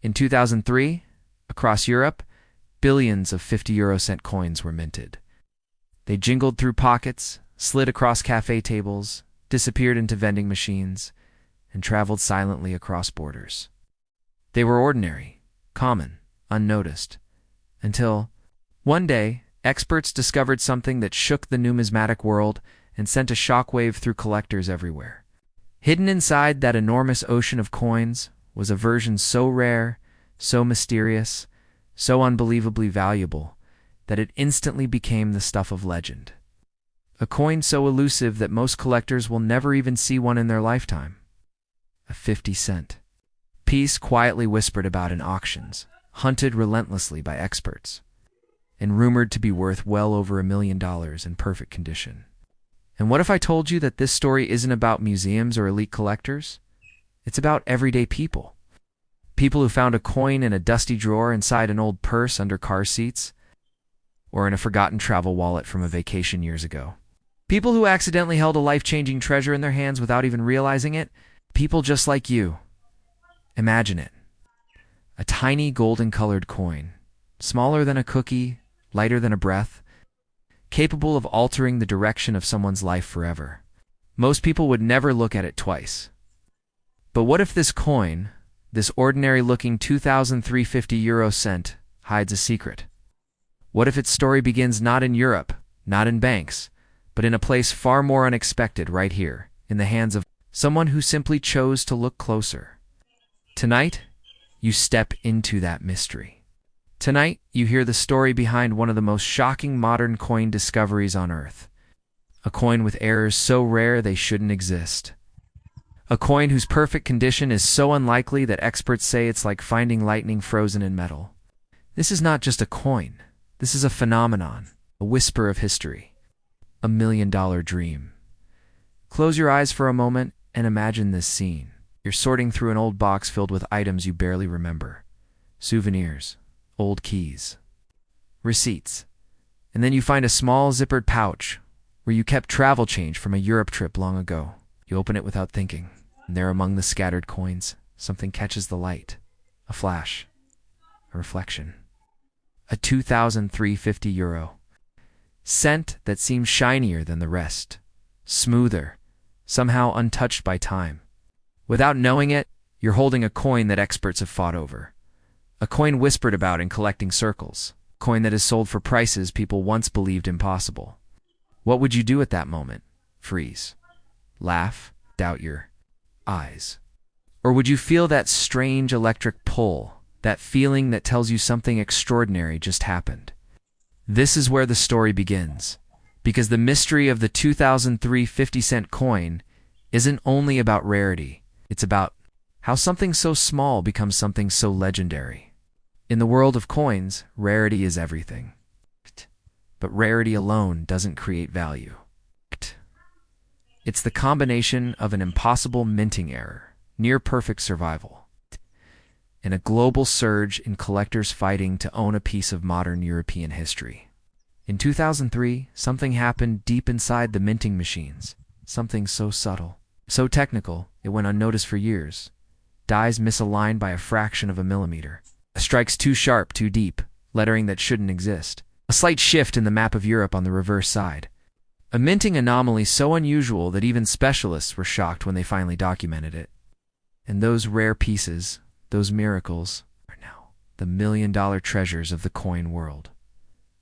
In 2003, across Europe, billions of 50-euro-cent coins were minted. They jingled through pockets, slid across cafe tables, disappeared into vending machines, and traveled silently across borders. They were ordinary, common, unnoticed, until, one day, experts discovered something that shook the numismatic world and sent a shockwave through collectors everywhere. Hidden inside that enormous ocean of coins was a version so rare, so mysterious, so unbelievably valuable, that it instantly became the stuff of legend. A coin so elusive that most collectors will never even see one in their lifetime. A 50-cent piece quietly whispered about in auctions, hunted relentlessly by experts, and rumored to be worth well over $1 million in perfect condition. And what if I told you that this story isn't about museums or elite collectors? It's about everyday people. People who found a coin in a dusty drawer inside an old purse under car seats, or in a forgotten travel wallet from a vacation years ago. People who accidentally held a life-changing treasure in their hands without even realizing it. People just like you. Imagine it. A tiny golden-colored coin, smaller than a cookie, lighter than a breath, capable of altering the direction of someone's life forever. Most people would never look at it twice. But what if this coin, this ordinary-looking 2,350 euro cent, hides a secret? What if its story begins not in Europe, not in banks, but in a place far more unexpected right here, in the hands of someone who simply chose to look closer? Tonight, you step into that mystery. Tonight, you hear the story behind one of the most shocking modern coin discoveries on Earth. A coin with errors so rare they shouldn't exist. A coin whose perfect condition is so unlikely that experts say it's like finding lightning frozen in metal. This is not just a coin. This is a phenomenon, a whisper of history, a $1 million dream. Close your eyes for a moment and imagine this scene. You're sorting through an old box filled with items you barely remember. Souvenirs, old keys, receipts. And then you find a small zippered pouch where you kept travel change from a Europe trip long ago. You open it without thinking, and there among the scattered coins, something catches the light. A flash, a reflection. A 2,350 euro cent that seems shinier than the rest, smoother, somehow untouched by time. Without knowing it, you're holding a coin that experts have fought over. A coin whispered about in collecting circles. A coin that is sold for prices people once believed impossible. What would you do at that moment? Freeze. Laugh. Doubt your eyes. Or would you feel that strange electric pull, that feeling that tells you something extraordinary just happened? This is where the story begins, because the mystery of the 2003 50-cent coin isn't only about rarity. It's about how something so small becomes something so legendary. In the world of coins, rarity is everything. But rarity alone doesn't create value. It's the combination of an impossible minting error, near-perfect survival, and a global surge in collectors fighting to own a piece of modern European history. In 2003, something happened deep inside the minting machines, something so subtle, so technical, it went unnoticed for years. Dies misaligned by a fraction of a millimeter. Strikes too sharp, too deep, lettering that shouldn't exist. A slight shift in the map of Europe on the reverse side. A minting anomaly so unusual that even specialists were shocked when they finally documented it. And those rare pieces, those miracles, are now the $1 million treasures of the coin world.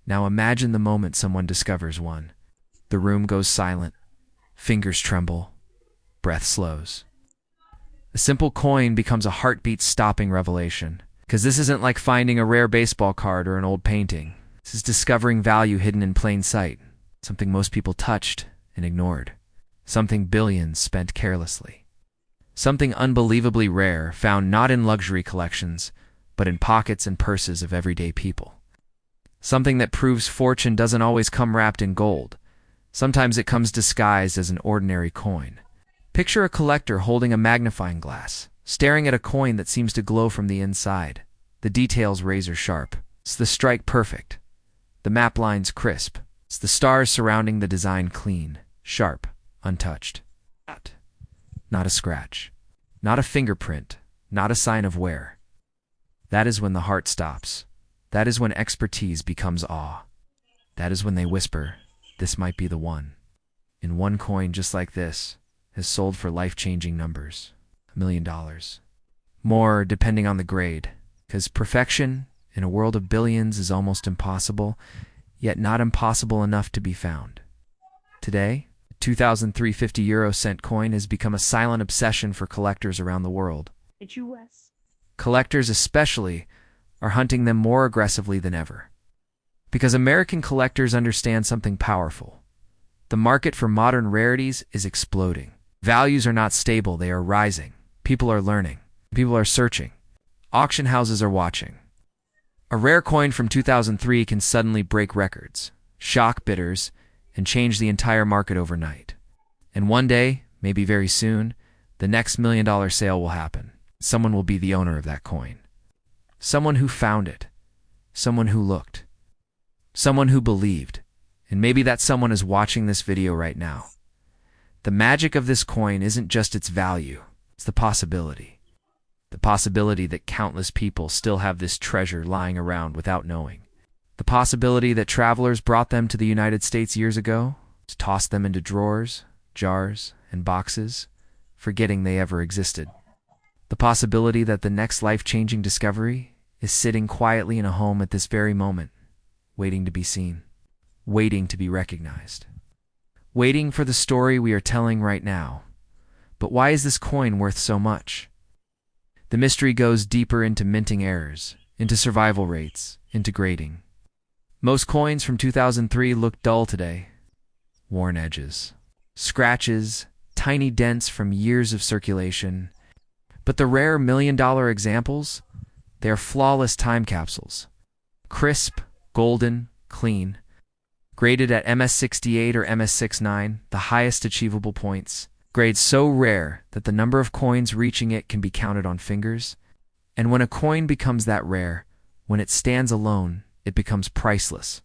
Now imagine the moment someone discovers one. The room goes silent. Fingers tremble. Breath slows. A simple coin becomes a heartbeat-stopping revelation. Because this isn't like finding a rare baseball card or an old painting. This is discovering value hidden in plain sight. Something most people touched and ignored. Something billions spent carelessly. Something unbelievably rare, found not in luxury collections, but in pockets and purses of everyday people. Something that proves fortune doesn't always come wrapped in gold. Sometimes it comes disguised as an ordinary coin. Picture a collector holding a magnifying glass, staring at a coin that seems to glow from the inside. The details razor sharp. It's the strike perfect. The map lines crisp. It's the stars surrounding the design clean, sharp, untouched. Not a scratch. Not a fingerprint. Not a sign of wear. That is when the heart stops. That is when expertise becomes awe. That is when they whisper, "This might be the one." And one coin just like this has sold for life-changing numbers. $1 million. More, depending on the grade. Because perfection in a world of billions is almost impossible, yet not impossible enough to be found. Today, the 2003 50-euro-cent coin has become a silent obsession for collectors around the world. Collectors especially are hunting them more aggressively than ever. Because American collectors understand something powerful. The market for modern rarities is exploding. Values are not stable, they are rising. People are learning. People are searching. Auction houses are watching. A rare coin from 2003 can suddenly break records, shock bidders, and change the entire market overnight. And one day, maybe very soon, the next $1 million sale will happen. Someone will be the owner of that coin. Someone who found it. Someone who looked. Someone who believed. And maybe that someone is watching this video right now. The magic of this coin isn't just its value, it's the possibility. The possibility that countless people still have this treasure lying around without knowing. The possibility that travelers brought them to the United States years ago, tossed them into drawers, jars, and boxes, forgetting they ever existed. The possibility that the next life-changing discovery is sitting quietly in a home at this very moment, waiting to be seen, waiting to be recognized, waiting for the story we are telling right now. But why is this coin worth so much? The mystery goes deeper into minting errors, into survival rates, into grading. Most coins from 2003 look dull today. Worn edges, scratches, tiny dents from years of circulation. But the rare $1 million examples, they are flawless time capsules. Crisp, golden, clean. Graded at MS68 or MS69, the highest achievable points. Grade so rare that the number of coins reaching it can be counted on fingers. And when a coin becomes that rare, when it stands alone, it becomes priceless.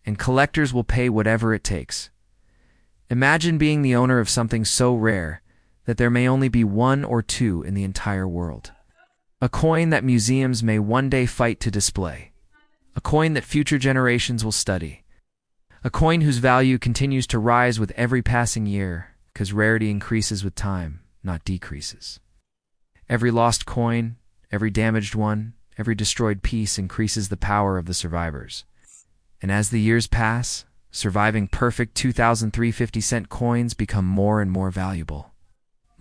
And collectors will pay whatever it takes. Imagine being the owner of something so rare that there may only be one or two in the entire world. A coin that museums may one day fight to display. A coin that future generations will study. A coin whose value continues to rise with every passing year, because rarity increases with time, not decreases. Every lost coin, every damaged one, every destroyed piece increases the power of the survivors. And as the years pass, surviving perfect 2003 50-cent coins become more and more valuable,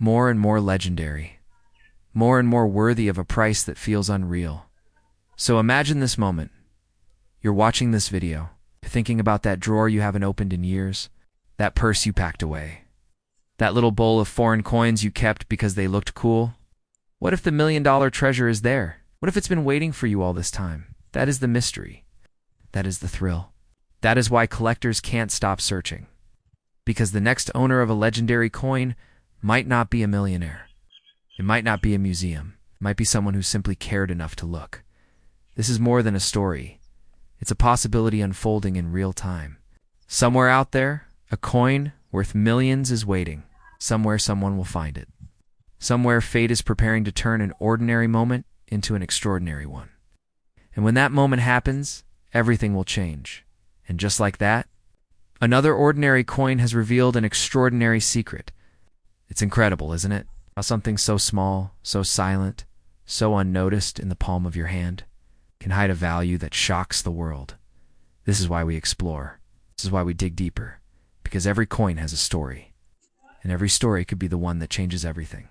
more and more legendary, more and more worthy of a price that feels unreal. So imagine this moment. You're watching this video, thinking about that drawer you haven't opened in years, that purse you packed away, that little bowl of foreign coins you kept because they looked cool. What if the $1 million treasure is there? What if it's been waiting for you all this time? That is the mystery. That is the thrill. That is why collectors can't stop searching. Because the next owner of a legendary coin might not be a millionaire. It might not be a museum. It might be someone who simply cared enough to look. This is more than a story. It's a possibility unfolding in real time. Somewhere out there, a coin worth millions is waiting. Somewhere someone will find it. Somewhere fate is preparing to turn an ordinary moment into an extraordinary one. And when that moment happens, everything will change. And just like that, another ordinary coin has revealed an extraordinary secret. It's incredible, isn't it? How something so small, so silent, so unnoticed in the palm of your hand can hide a value that shocks the world. This is why we explore. This is why we dig deeper. Because every coin has a story. And every story could be the one that changes everything.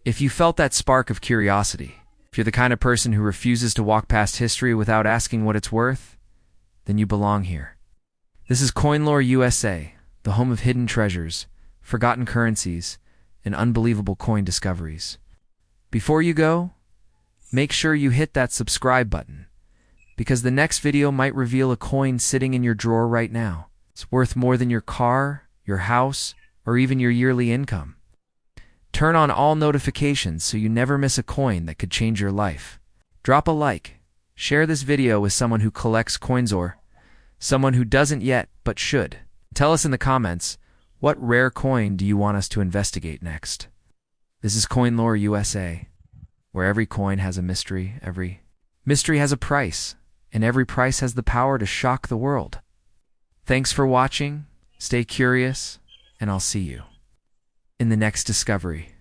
If you felt that spark of curiosity, if you're the kind of person who refuses to walk past history without asking what it's worth, then you belong here. This is CoinLore USA, the home of hidden treasures, forgotten currencies, and unbelievable coin discoveries. Before you go, make sure you hit that subscribe button, because the next video might reveal a coin sitting in your drawer right now. It's worth more than your car, your house, or even your yearly income. Turn on all notifications so you never miss a coin that could change your life. Drop a like. Share this video with someone who collects coins or someone who doesn't yet but should. Tell us in the comments, what rare coin do you want us to investigate next? This is CoinLore USA, where every coin has a mystery, every Mystery has a price, and every price has the power to shock the world. Thanks for watching, stay curious, and I'll see you in the next discovery.